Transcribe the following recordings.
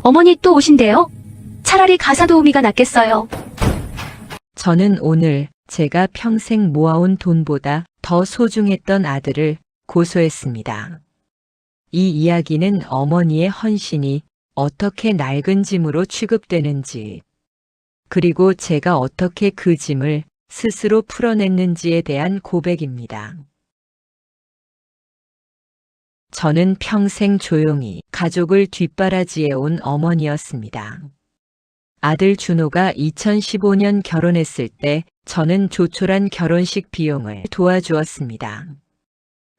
어머니 또 오신대요? 차라리 가사도우미가 낫겠어요. 저는 오늘 제가 평생 모아온 돈보다 더 소중했던 아들을 고소했습니다. 이 이야기는 어머니의 헌신이 어떻게 낡은 짐으로 취급되는지, 그리고 제가 어떻게 그 짐을 스스로 풀어냈는지에 대한 고백입니다. 저는 평생 조용히 가족을 뒷바라지해온 어머니였습니다. 아들 준호가 2015년 결혼했을 때 저는 조촐한 결혼식 비용을 도와주었습니다.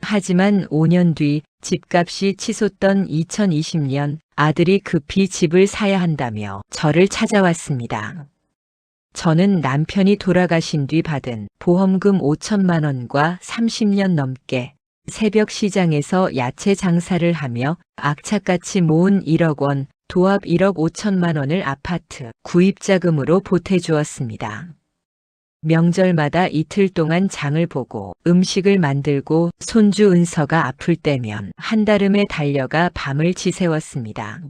하지만 5년 뒤 집값이 치솟던 2020년 아들이 급히 집을 사야 한다며 저를 찾아왔습니다. 저는 남편이 돌아가신 뒤 받은 보험금 5천만 원과 30년 넘게 새벽 시장에서 야채 장사를 하며 악착같이 모은 1억 원, 도합 1억 5천만 원을 아파트 구입자금으로 보태주었습니다. 명절마다 이틀 동안 장을 보고 음식을 만들고 손주 은서가 아플 때면 한달음에 달려가 밤을 지새웠습니다.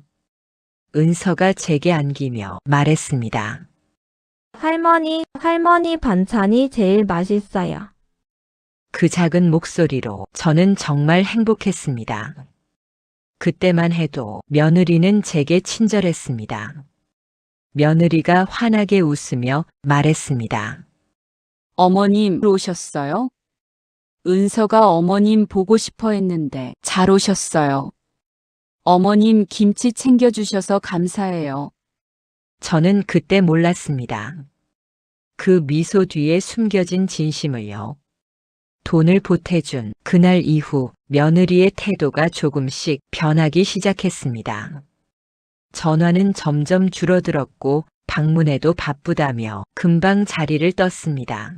은서가 제게 안기며 말했습니다. 할머니 반찬이 제일 맛있어요. 그 작은 목소리로 저는 정말 행복했습니다. 그때만 해도 며느리는 제게 친절했습니다. 며느리가 환하게 웃으며 말했습니다. 어머님 오셨어요? 은서가 어머님 보고 싶어 했는데 잘 오셨어요. 어머님 김치 챙겨주셔서 감사해요. 저는 그때 몰랐습니다. 그 미소 뒤에 숨겨진 진심을요. 돈을 보태준 그날 이후 며느리의 태도가 조금씩 변하기 시작했습니다. 전화는 점점 줄어들었고 방문에도 바쁘다며 금방 자리를 떴습니다.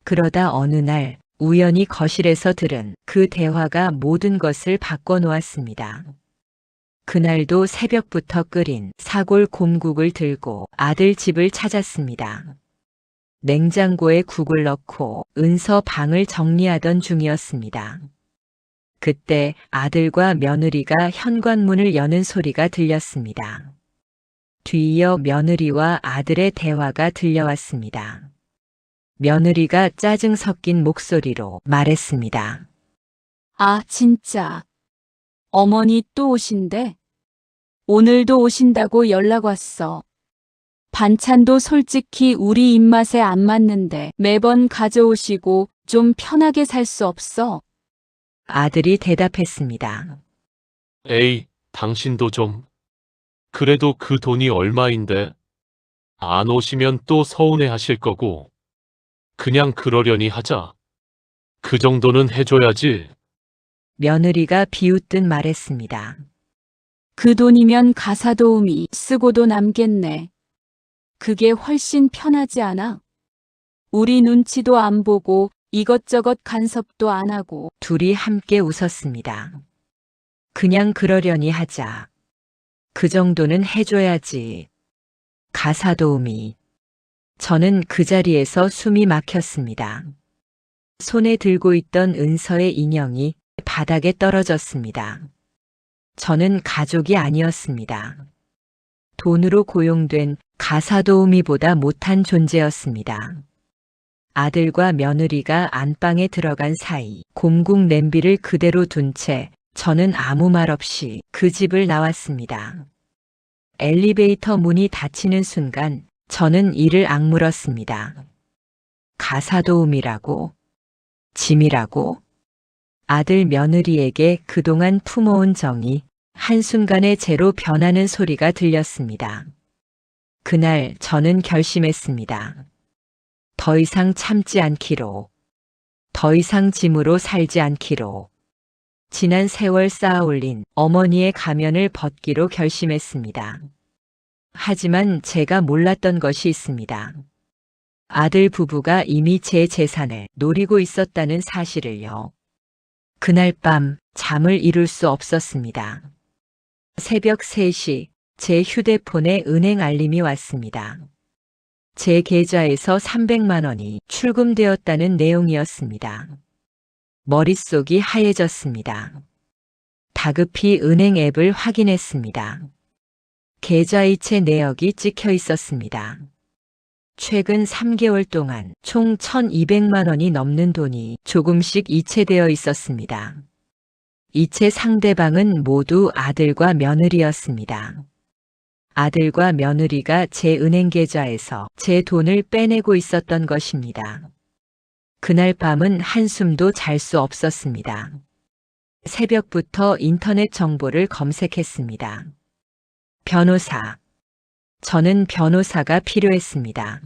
그러다 어느 날 우연히 거실에서 들은 그 대화가 모든 것을 바꿔놓았습니다. 그날도 새벽부터 끓인 사골 곰국을 들고 아들 집을 찾았습니다. 냉장고에 국을 넣고 은서 방을 정리하던 중이었습니다. 그때 아들과 며느리가 현관문을 여는 소리가 들렸습니다. 뒤이어 며느리와 아들의 대화가 들려왔습니다. 며느리가 짜증 섞인 목소리로 말했습니다. 아, 진짜. 어머니 또 오신대? 오늘도 오신다고 연락 왔어. 반찬도 솔직히 우리 입맛에 안 맞는데 매번 가져오시고 좀 편하게 살 수 없어? 아들이 대답했습니다. 에이, 당신도 좀. 그래도 그 돈이 얼마인데. 안 오시면 또 서운해 하실 거고. 그냥 그러려니 하자. 그 정도는 해줘야지. 며느리가 비웃듯 말했습니다. 그 돈이면 가사도우미 쓰고도 남겠네. 그게 훨씬 편하지 않아? 우리 눈치도 안 보고 이것저것 간섭도 안 하고. 둘이 함께 웃었습니다. 그냥 그러려니 하자. 그 정도는 해줘야지. 가사도우미. 저는 그 자리에서 숨이 막혔습니다. 손에 들고 있던 은서의 인형이 바닥에 떨어졌습니다. 저는 가족이 아니었습니다. 돈으로 고용된 가사도우미보다 못한 존재였습니다. 아들과 며느리가 안방에 들어간 사이 곰국 냄비를 그대로 둔 채 저는 아무 말 없이 그 집을 나왔습니다. 엘리베이터 문이 닫히는 순간 저는 이를 악물었습니다. 가사도우미라고? 짐이라고? 아들 며느리에게 그동안 품어온 정이 한순간에 제로 변하는 소리가 들렸습니다. 그날 저는 결심했습니다. 더 이상 참지 않기로. 더 이상 짐으로 살지 않기로. 지난 세월 쌓아올린 어머니의 가면을 벗기로 결심했습니다. 하지만 제가 몰랐던 것이 있습니다. 아들 부부가 이미 제 재산을 노리고 있었다는 사실을요. 그날 밤 잠을 이룰 수 없었습니다. 새벽 3시 제 휴대폰에 은행 알림이 왔습니다. 제 계좌에서 300만 원이 출금되었다는 내용이었습니다. 머릿속이 하얘졌습니다. 다급히 은행 앱을 확인했습니다. 계좌이체 내역이 찍혀 있었습니다. 최근 3개월 동안 총 1,200만 원이 넘는 돈이 조금씩 이체되어 있었습니다. 이체 상대방은 모두 아들과 며느리였습니다. 아들과 며느리가 제 은행 계좌에서 제 돈을 빼내고 있었던 것입니다. 그날 밤은 한숨도 잘 수 없었습니다. 새벽부터 인터넷 정보를 검색했습니다. 변호사. 저는 변호사가 필요했습니다.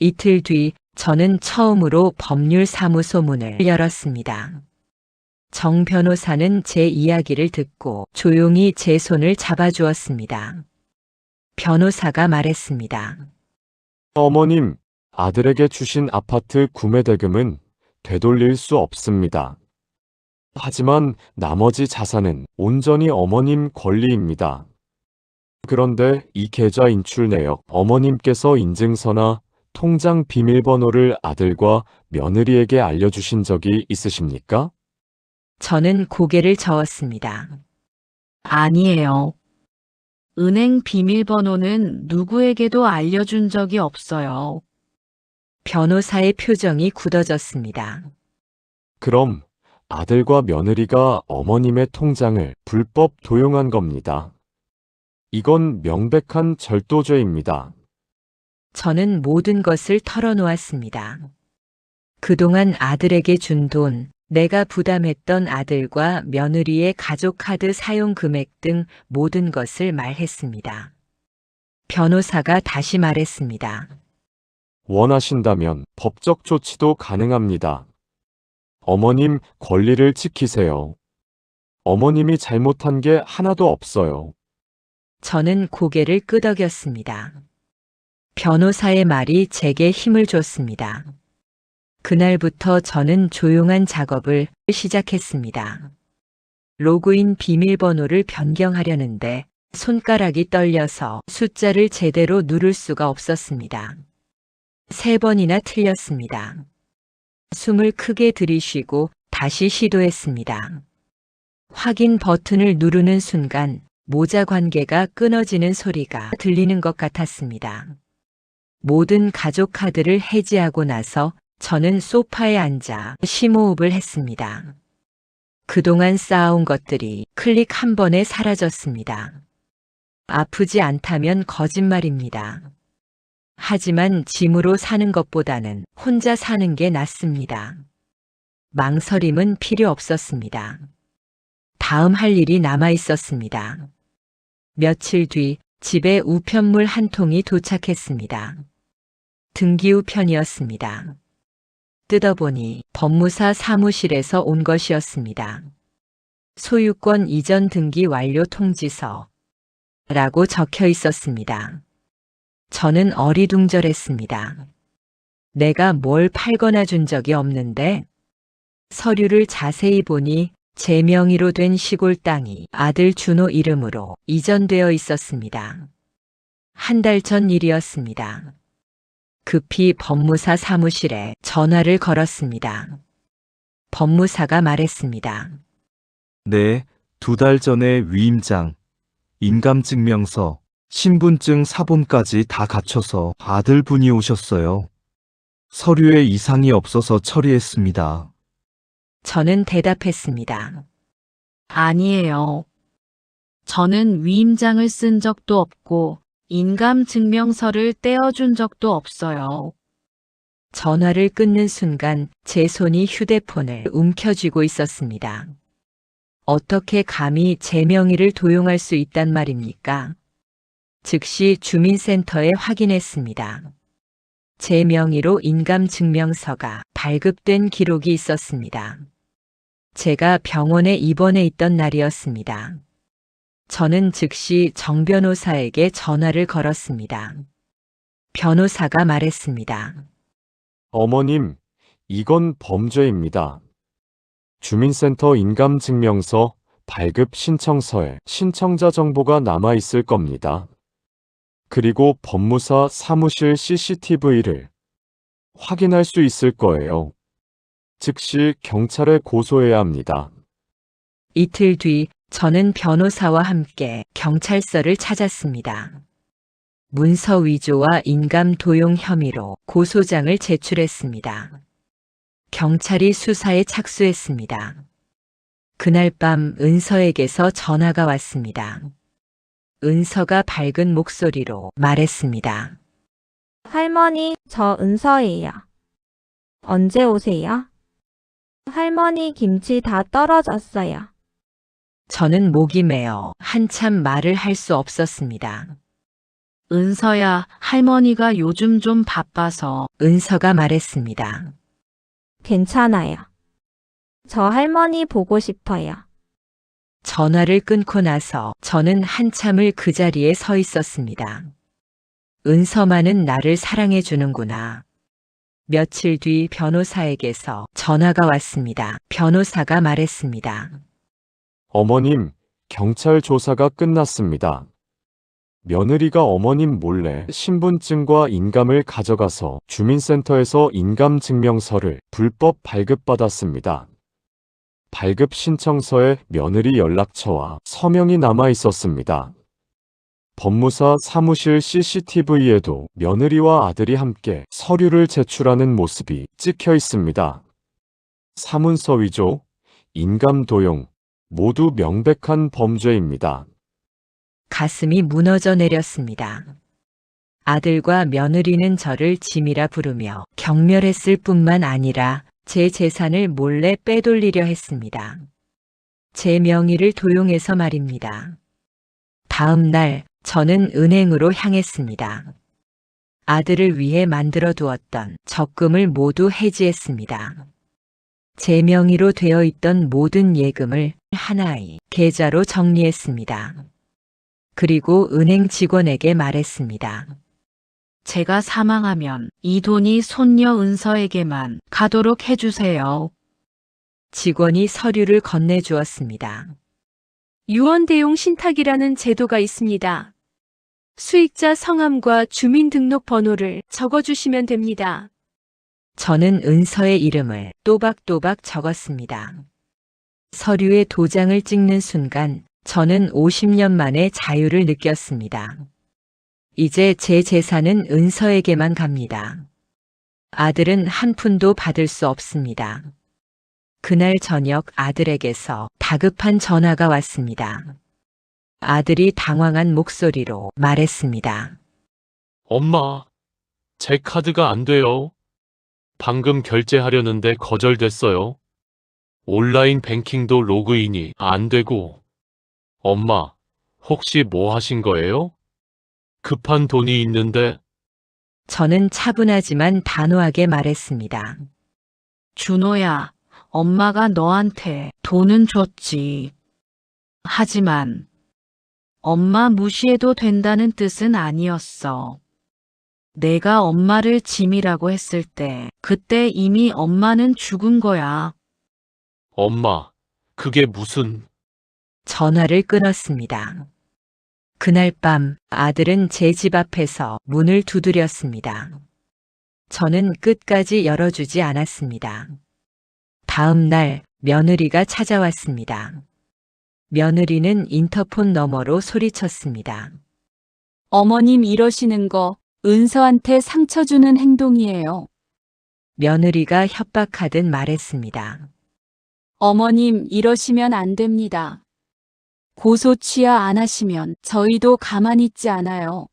이틀 뒤 저는 처음으로 법률사무소 문을 열었습니다. 정 변호사는 제 이야기를 듣고 조용히 제 손을 잡아주었습니다. 변호사가 말했습니다. 어머님, 아들에게 주신 아파트 구매 대금은 되돌릴 수 없습니다. 하지만 나머지 자산은 온전히 어머님 권리입니다. 그런데 이 계좌 인출 내역, 어머님께서 인증서나 통장 비밀번호를 아들과 며느리에게 알려주신 적이 있으십니까? 저는 고개를 저었습니다. 아니에요. 은행 비밀번호는 누구에게도 알려준 적이 없어요. 변호사의 표정이 굳어졌습니다. 그럼 아들과 며느리가 어머님의 통장을 불법 도용한 겁니다. 이건 명백한 절도죄입니다. 저는 모든 것을 털어놓았습니다. 그동안 아들에게 준 돈, 내가 부담했던 아들과 며느리의 가족카드 사용 금액 등 모든 것을 말했습니다. 변호사가 다시 말했습니다. 원하신다면 법적 조치도 가능합니다. 어머님 권리를 지키세요. 어머님이 잘못한 게 하나도 없어요. 저는 고개를 끄덕였습니다. 변호사의 말이 제게 힘을 줬습니다. 그날부터 저는 조용한 작업을 시작했습니다. 로그인 비밀번호를 변경하려는데 손가락이 떨려서 숫자를 제대로 누를 수가 없었습니다. 3번이나 틀렸습니다. 숨을 크게 들이쉬고 다시 시도했습니다. 확인 버튼을 누르는 순간 모자 관계가 끊어지는 소리가 들리는 것 같았습니다. 모든 가족 카드를 해지하고 나서 저는 소파에 앉아 심호흡을 했습니다. 그동안 쌓아온 것들이 클릭 한 번에 사라졌습니다. 아프지 않다면 거짓말입니다. 하지만 짐으로 사는 것보다는 혼자 사는 게 낫습니다. 망설임은 필요 없었습니다. 다음 할 일이 남아 있었습니다. 며칠 뒤 집에 우편물 한 통이 도착했습니다. 등기우편이었습니다. 뜯어보니 법무사 사무실에서 온 것이었습니다. 소유권 이전 등기 완료 통지서 라고 적혀 있었습니다. 저는 어리둥절했습니다. 내가 뭘 팔거나 준 적이 없는데 서류를 자세히 보니 제 명의로 된 시골 땅이 아들 준호 이름으로 이전되어 있었습니다. 한 달 전 일이었습니다. 급히 법무사 사무실에 전화를 걸었습니다. 법무사가 말했습니다. 네, 2달 전에 위임장, 인감증명서, 신분증 사본까지 다 갖춰서 아들분이 오셨어요. 서류에 이상이 없어서 처리했습니다. 저는 대답했습니다. 아니에요. 저는 위임장을 쓴 적도 없고 인감증명서를 떼어준 적도 없어요. 전화를 끊는 순간 제 손이 휴대폰을 움켜쥐고 있었습니다. 어떻게 감히 제 명의를 도용할 수 있단 말입니까? 즉시 주민센터에 확인했습니다. 제 명의로 인감증명서가 발급된 기록이 있었습니다. 제가 병원에 입원해 있던 날이었습니다. 저는 즉시 정 변호사에게 전화를 걸었습니다. 변호사가 말했습니다. 어머님, 이건 범죄입니다. 주민센터 인감증명서 발급 신청서에 신청자 정보가 남아 있을 겁니다. 그리고 법무사 사무실 CCTV를 확인할 수 있을 거예요. 즉시 경찰에 고소해야 합니다. 이틀 뒤 저는 변호사와 함께 경찰서를 찾았습니다. 문서 위조와 인감 도용 혐의로 고소장을 제출했습니다. 경찰이 수사에 착수했습니다. 그날 밤 은서에게서 전화가 왔습니다. 은서가 밝은 목소리로 말했습니다. 할머니, 저 은서예요. 언제 오세요? 할머니 김치 다 떨어졌어요. 저는 목이 메어 한참 말을 할 수 없었습니다. 은서야, 할머니가 요즘 좀 바빠서. 은서가 말했습니다. 괜찮아요. 저 할머니 보고 싶어요. 전화를 끊고 나서 저는 한참을 그 자리에 서 있었습니다. 은서만은 나를 사랑해 주는구나. 며칠 뒤 변호사에게서 전화가 왔습니다. 변호사가 말했습니다. 어머님, 경찰 조사가 끝났습니다. 며느리가 어머님 몰래 신분증과 인감을 가져가서 주민센터에서 인감증명서를 불법 발급받았습니다. 발급 신청서에 며느리 연락처와 서명이 남아 있었습니다. 법무사 사무실 CCTV에도 며느리와 아들이 함께 서류를 제출하는 모습이 찍혀 있습니다. 사문서 위조, 인감 도용, 모두 명백한 범죄입니다. 가슴이 무너져 내렸습니다. 아들과 며느리는 저를 짐이라 부르며 경멸했을 뿐만 아니라 제 재산을 몰래 빼돌리려 했습니다. 제 명의를 도용해서 말입니다. 다음 날 저는 은행으로 향했습니다. 아들을 위해 만들어 두었던 적금을 모두 해지했습니다. 제 명의로 되어 있던 모든 예금을 하나의 계좌로 정리했습니다. 그리고 은행 직원에게 말했습니다. 제가 사망하면 이 돈이 손녀 은서에게만 가도록 해주세요. 직원이 서류를 건네주었습니다. 유언 대용 신탁이라는 제도가 있습니다. 수익자 성함과 주민등록번호를 적어주시면 됩니다. 저는 은서의 이름을 또박또박 적었습니다. 서류에 도장을 찍는 순간 저는 50년 만에 자유를 느꼈습니다. 이제 제 재산은 은서에게만 갑니다. 아들은 한 푼도 받을 수 없습니다. 그날 저녁 아들에게서 다급한 전화가 왔습니다. 아들이 당황한 목소리로 말했습니다. 엄마, 제 카드가 안 돼요. 방금 결제하려는데 거절됐어요. 온라인 뱅킹도 로그인이 안 되고. 엄마, 혹시 뭐 하신 거예요? 급한 돈이 있는데. 저는 차분하지만 단호하게 말했습니다. 준호야, 엄마가 너한테 돈은 줬지. 하지만 엄마 무시해도 된다는 뜻은 아니었어. 내가 엄마를 짐이라고 했을 때 그때 이미 엄마는 죽은 거야. 엄마, 그게 무슨... 전화를 끊었습니다. 그날 밤 아들은 제 집 앞에서 문을 두드렸습니다. 저는 끝까지 열어주지 않았습니다. 다음 날 며느리가 찾아왔습니다. 며느리는 인터폰 너머로 소리쳤습니다. 어머님 이러시는 거 은서한테 상처 주는 행동이에요. 며느리가 협박하듯 말했습니다. 어머님 이러시면 안 됩니다. 고소 취하 안 하시면 저희도 가만히 있지 않아요.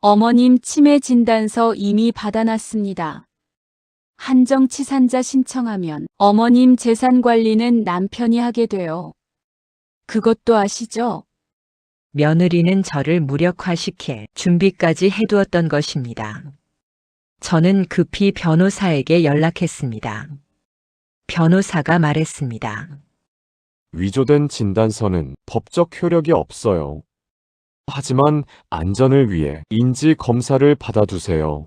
어머님 치매 진단서 이미 받아놨습니다. 한정치산자 신청하면 어머님 재산 관리는 남편이 하게 돼요. 그것도 아시죠? 며느리는 저를 무력화시킬 준비까지 해두었던 것입니다. 저는 급히 변호사에게 연락했습니다. 변호사가 말했습니다. 위조된 진단서는 법적 효력이 없어요. 하지만 안전을 위해 인지 검사를 받아두세요.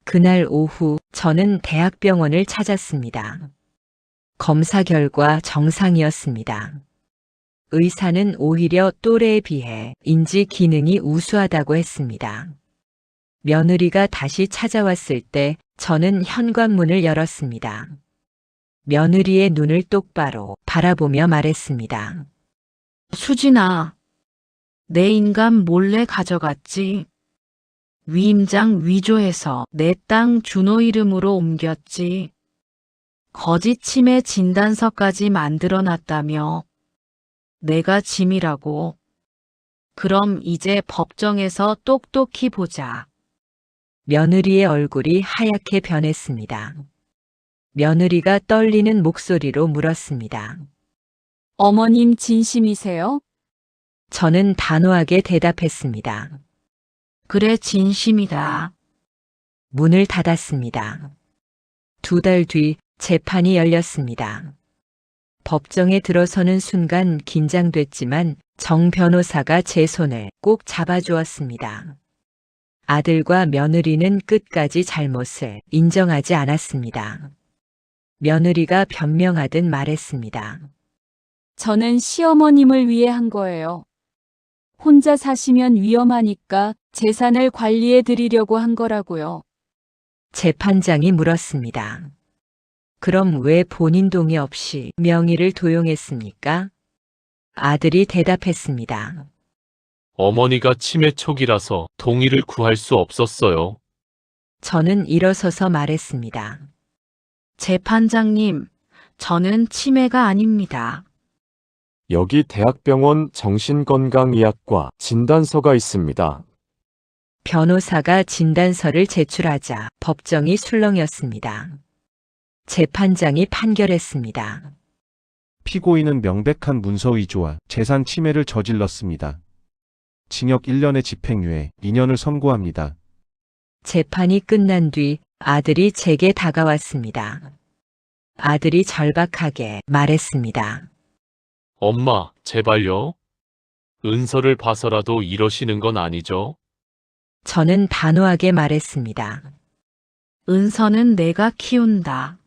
그날 오후 저는 대학병원을 찾았습니다. 검사 결과 정상이었습니다. 의사는 오히려 또래에 비해 인지 기능이 우수하다고 했습니다. 며느리가 다시 찾아왔을 때 저는 현관문을 열었습니다. 며느리의 눈을 똑바로 바라보며 말했습니다. 수진아, 내 인감 몰래 가져갔지. 위임장 위조해서 내 땅 준호 이름으로 옮겼지. 거짓 치매 진단서까지 만들어놨다며. 내가 짐이라고. 그럼 이제 법정에서 똑똑히 보자. 며느리의 얼굴이 하얗게 변했습니다. 며느리가 떨리는 목소리로 물었습니다. 어머님 진심이세요? 저는 단호하게 대답했습니다. 그래, 진심이다. 문을 닫았습니다. 2달 뒤 재판이 열렸습니다. 법정에 들어서는 순간 긴장됐지만 정 변호사가 제 손을 꼭 잡아주었습니다. 아들과 며느리는 끝까지 잘못을 인정하지 않았습니다. 며느리가 변명하듯 말했습니다. 저는 시어머님을 위해 한 거예요. 혼자 사시면 위험하니까 재산을 관리해 드리려고 한 거라고요. 재판장이 물었습니다. 그럼 왜 본인 동의 없이 명의를 도용했습니까? 아들이 대답했습니다. 어머니가 치매 초기라서 동의를 구할 수 없었어요. 저는 일어서서 말했습니다. 재판장님, 저는 치매가 아닙니다. 여기 대학병원 정신건강의학과 진단서가 있습니다. 변호사가 진단서를 제출하자 법정이 술렁였습니다. 재판장이 판결했습니다. 피고인은 명백한 문서 위조와 재산 침해를 저질렀습니다. 징역 1년의 집행유예 2년을 선고합니다. 재판이 끝난 뒤 아들이 제게 다가왔습니다. 아들이 절박하게 말했습니다. 엄마, 제발요. 은서를 봐서라도 이러시는 건 아니죠? 저는 단호하게 말했습니다. 은서는 내가 키운다.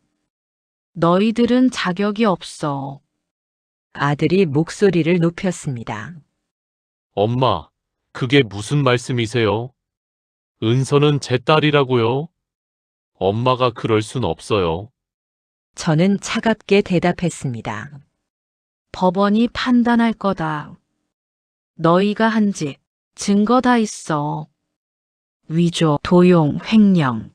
너희들은 자격이 없어. 아들이 목소리를 높였습니다. 엄마, 그게 무슨 말씀이세요? 은서는 제 딸이라고요? 엄마가 그럴 순 없어요. 저는 차갑게 대답했습니다. 법원이 판단할 거다. 너희가 한 짓, 증거 다 있어. 위조, 도용, 횡령.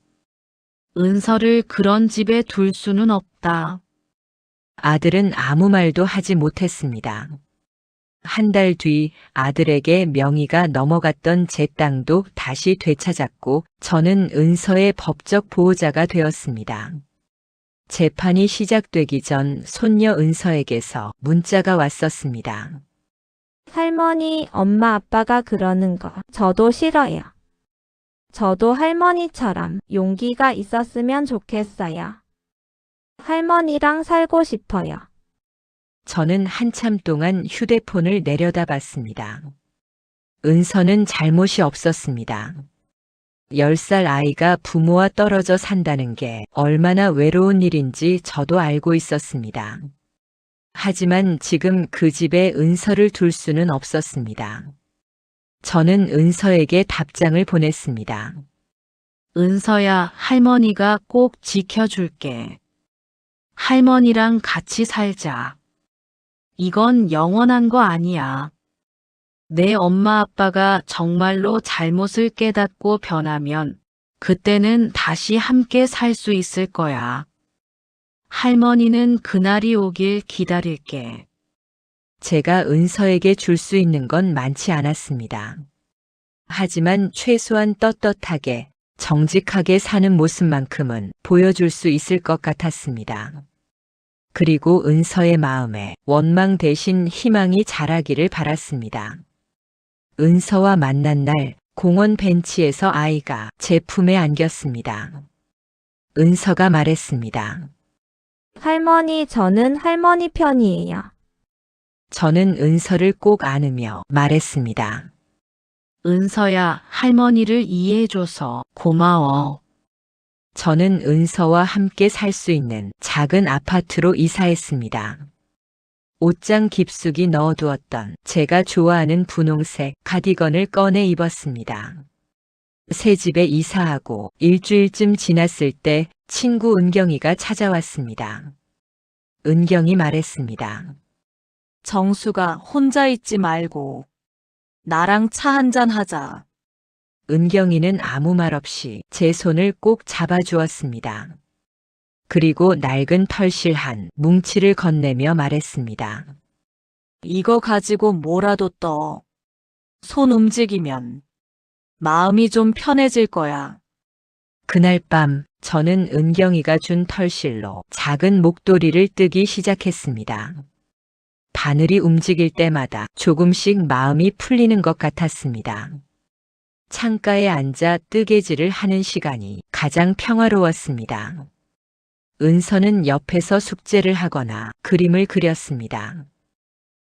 은서를 그런 집에 둘 수는 없다. 아들은 아무 말도 하지 못했습니다. 한 달 뒤 아들에게 명의가 넘어갔던 제 땅도 다시 되찾았고 저는 은서의 법적 보호자가 되었습니다. 재판이 시작되기 전 손녀 은서에게서 문자가 왔었습니다. 할머니, 엄마, 아빠가 그러는 거 저도 싫어요. 저도 할머니처럼 용기가 있었으면 좋겠어요. 할머니랑 살고 싶어요. 저는 한참 동안 휴대폰을 내려다봤습니다. 은서는 잘못이 없었습니다. 10살 아이가 부모와 떨어져 산다는 게 얼마나 외로운 일인지 저도 알고 있었습니다. 하지만 지금 그 집에 은서를 둘 수는 없었습니다. 저는 은서에게 답장을 보냈습니다. 은서야, 할머니가 꼭 지켜줄게. 할머니랑 같이 살자. 이건 영원한 거 아니야. 내 엄마 아빠가 정말로 잘못을 깨닫고 변하면 그때는 다시 함께 살 수 있을 거야. 할머니는 그날이 오길 기다릴게. 제가 은서에게 줄 수 있는 건 많지 않았습니다. 하지만 최소한 떳떳하게 정직하게 사는 모습만큼은 보여줄 수 있을 것 같았습니다. 그리고 은서의 마음에 원망 대신 희망이 자라기를 바랐습니다. 은서와 만난 날 공원 벤치에서 아이가 제 품에 안겼습니다. 은서가 말했습니다. 할머니, 저는 할머니 편이에요. 저는 은서를 꼭 안으며 말했습니다. 은서야, 할머니를 이해해줘서 고마워. 저는 은서와 함께 살 수 있는 작은 아파트로 이사했습니다. 옷장 깊숙이 넣어두었던 제가 좋아하는 분홍색 가디건을 꺼내 입었습니다. 새 집에 이사하고 일주일쯤 지났을 때 친구 은경이가 찾아왔습니다. 은경이 말했습니다. 정수가 혼자 있지 말고 나랑 차 한잔 하자. 은경이는 아무 말 없이 제 손을 꼭 잡아주었습니다. 그리고 낡은 털실 한 뭉치를 건네며 말했습니다. 이거 가지고 뭐라도 떠. 손 움직이면 마음이 좀 편해질 거야. 그날 밤 저는 은경이가 준 털실로 작은 목도리를 뜨기 시작했습니다. 바늘이 움직일 때마다 조금씩 마음이 풀리는 것 같았습니다. 창가에 앉아 뜨개질을 하는 시간이 가장 평화로웠습니다. 은서는 옆에서 숙제를 하거나 그림을 그렸습니다.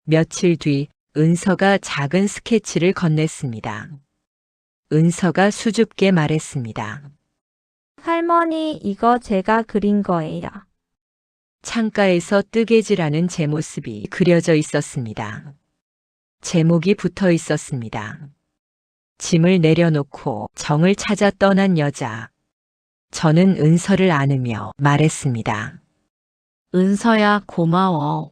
며칠 뒤 은서가 작은 스케치를 건넸습니다. 은서가 수줍게 말했습니다. 할머니, 이거 제가 그린 거예요. 창가에서 뜨개질하는 제 모습이 그려져 있었습니다. 제목이 붙어 있었습니다. 짐을 내려놓고 정을 찾아 떠난 여자. 저는 은서를 안으며 말했습니다. 은서야, 고마워.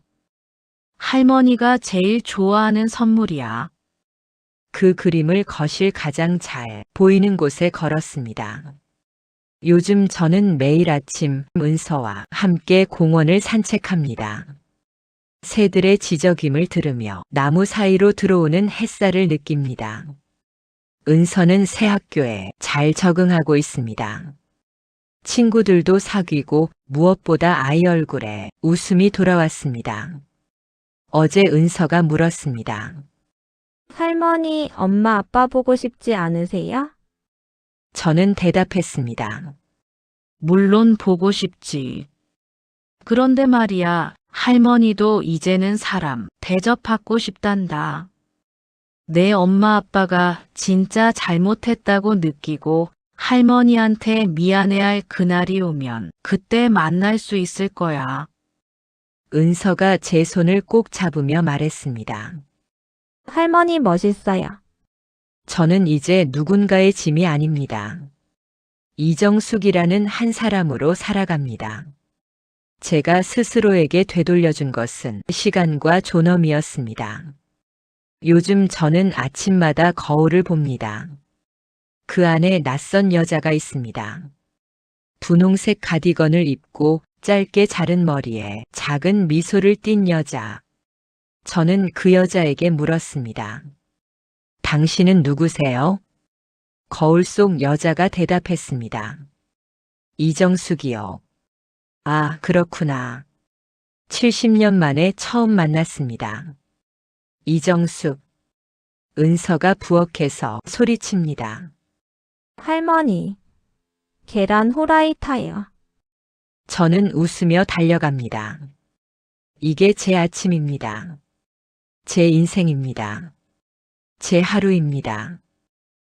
할머니가 제일 좋아하는 선물이야. 그 그림을 거실 가장 잘 보이는 곳에 걸었습니다. 요즘 저는 매일 아침 은서와 함께 공원을 산책합니다. 새들의 지저귐을 들으며 나무 사이로 들어오는 햇살을 느낍니다. 은서는 새 학교에 잘 적응하고 있습니다. 친구들도 사귀고 무엇보다 아이 얼굴에 웃음이 돌아왔습니다. 어제 은서가 물었습니다. 할머니, 엄마, 아빠 보고 싶지 않으세요? 저는 대답했습니다. 물론 보고 싶지. 그런데 말이야, 할머니도 이제는 사람 대접받고 싶단다. 내 엄마 아빠가 진짜 잘못했다고 느끼고 할머니한테 미안해할 그날이 오면 그때 만날 수 있을 거야. 은서가 제 손을 꼭 잡으며 말했습니다. 할머니 멋있어요. 저는 이제 누군가의 짐이 아닙니다. 이정숙이라는 한 사람으로 살아갑니다. 제가 스스로에게 되돌려준 것은 시간과 존엄이었습니다. 요즘 저는 아침마다 거울을 봅니다. 그 안에 낯선 여자가 있습니다. 분홍색 가디건을 입고 짧게 자른 머리에 작은 미소를 띤 여자. 저는 그 여자에게 물었습니다. 당신은 누구세요? 거울 속 여자가 대답했습니다. 이정숙이요. 아, 그렇구나. 70년 만에 처음 만났습니다. 이정숙. 은서가 부엌에서 소리칩니다. 할머니, 계란 후라이 타요. 저는 웃으며 달려갑니다. 이게 제 아침입니다. 제 인생입니다. 제 하루입니다.